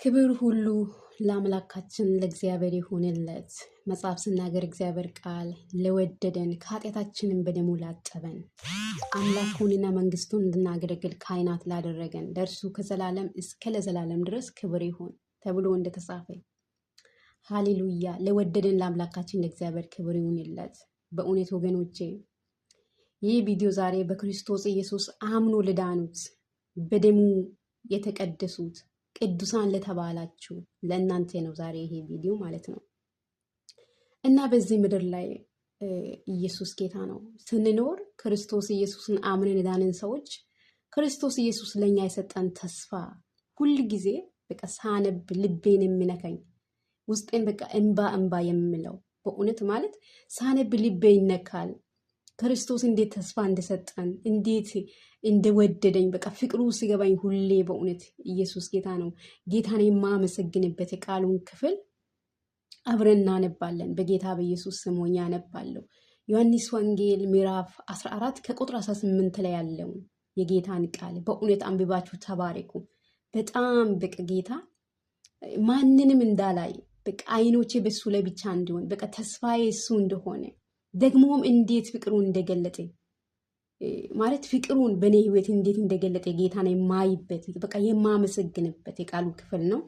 ክብር ሁሉ ለአምላካችን ለእግዚአብሔር ይሁንለት። መጽሐፍ ሲናገር እግዚአብሔር ቃል ለወደደን ከኃጢአታችንን በደሙ ላጠበን አምላኩንና መንግስቱን እንድናገለግል ካህናት ላደረገን ለእርሱ ከዘላለም እስከ ለዘላለም ድረስ ክብር ይሁን ተብሎ እንደተጻፈ ሃሌሉያ። ለወደደን ለአምላካችን ለእግዚአብሔር ክብር ይሁንለት። በእውነት ወገኖቼ ይህ ቪዲዮ ዛሬ በክርስቶስ ኢየሱስ አምኖ ለዳኑት በደሙ የተቀደሱት ቅዱሳን ለተባላችሁ ለእናንተ ነው ዛሬ ይሄ ቪዲዮ ማለት ነው። እና በዚህ ምድር ላይ ኢየሱስ ጌታ ነው ስንኖር ክርስቶስ ኢየሱስን አምነን የዳንን ሰዎች ክርስቶስ ኢየሱስ ለኛ የሰጠን ተስፋ ሁሉ ጊዜ በቃ ሳነብ ልቤን የሚነካኝ ውስጤን በቃ እንባ የሚለው በእውነት ማለት ሳነብ ልቤ ይነካል። ክርስቶስ እንዴት ተስፋ እንደሰጠን እንዴት እንደወደደኝ በቃ ፍቅሩ ሲገባኝ ሁሌ በእውነት ኢየሱስ ጌታ ነው። ጌታን የማመሰግንበት የቃሉን ክፍል አብረን እናነባለን። በጌታ በኢየሱስ ስም ሆኜ አነባለሁ። ዮሐንስ ወንጌል ምዕራፍ 14 ከቁጥር 18 ላይ ያለው የጌታን ቃል በእውነት አንብባችሁ ተባረኩ። በጣም በቃ ጌታ ማንንም እንዳላይ በቃ አይኖቼ በሱ ላይ ብቻ እንዲሆን በቃ ተስፋዬ እሱ እንደሆነ ደግሞም እንዴት ፍቅሩን እንደገለጠ ማለት ፍቅሩን በኔ ህይወት እንዴት እንደገለጠ ጌታን የማይበት በቃ የማመሰግንበት የቃሉ ክፍል ነው።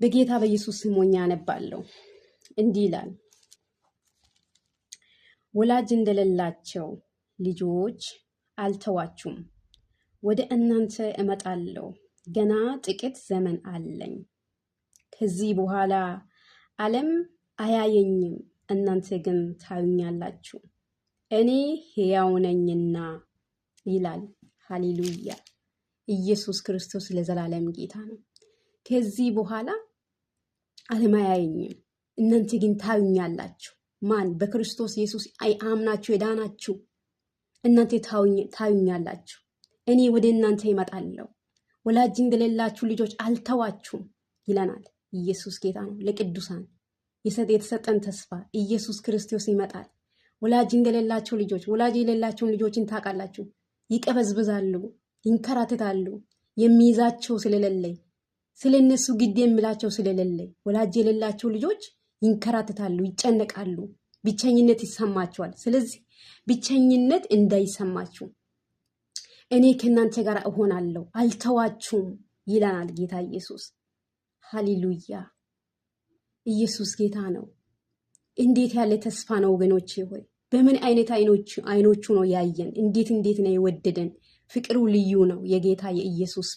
በጌታ በኢየሱስ ስም ሆኜ አነባለሁ። እንዲህ ይላል፣ ወላጅ እንደሌላቸው ልጆች አልተዋችሁም፣ ወደ እናንተ እመጣለሁ፣ ገና ጥቂት ዘመን አለኝ። ከዚህ በኋላ ዓለም አያየኝም፣ እናንተ ግን ታዩኛላችሁ፣ እኔ ሕያው ነኝና ይላል። ሃሌሉያ። ኢየሱስ ክርስቶስ ለዘላለም ጌታ ነው። ከዚህ በኋላ ዓለም አያየኝም፣ እናንተ ግን ታዩኛላችሁ። ማን? በክርስቶስ ኢየሱስ አምናችሁ የዳናችሁ እናንተ ታዩኛላችሁ። እኔ ወደ እናንተ ይመጣለሁ፣ ወላጅ እንደሌላችሁ ልጆች አልተዋችሁም ይለናል። ኢየሱስ ጌታ ነው። ለቅዱሳን የተሰጠን ተስፋ ኢየሱስ ክርስቶስ ይመጣል። ወላጅ እንደሌላቸው ልጆች ወላጅ የሌላቸውን ልጆችን ታውቃላችሁ። ይቀበዝብዛሉ፣ ይንከራተታሉ። የሚይዛቸው ስለሌለ ስለነሱ ግድ የሚላቸው ስለሌለ ወላጅ የሌላቸው ልጆች ይንከራተታሉ፣ ይጨነቃሉ፣ ብቸኝነት ይሰማቸዋል። ስለዚህ ብቸኝነት እንዳይሰማችሁ እኔ ከእናንተ ጋር እሆናለሁ፣ አልተዋችሁም ይለናል ጌታ ኢየሱስ። ሃሌሉያ። ኢየሱስ ጌታ ነው። እንዴት ያለ ተስፋ ነው ወገኖቼ ሆይ! በምን አይነት አይኖቹ ነው ያየን? እንዴት ነው የወደደን! ፍቅሩ ልዩ ነው የጌታ የኢየሱስ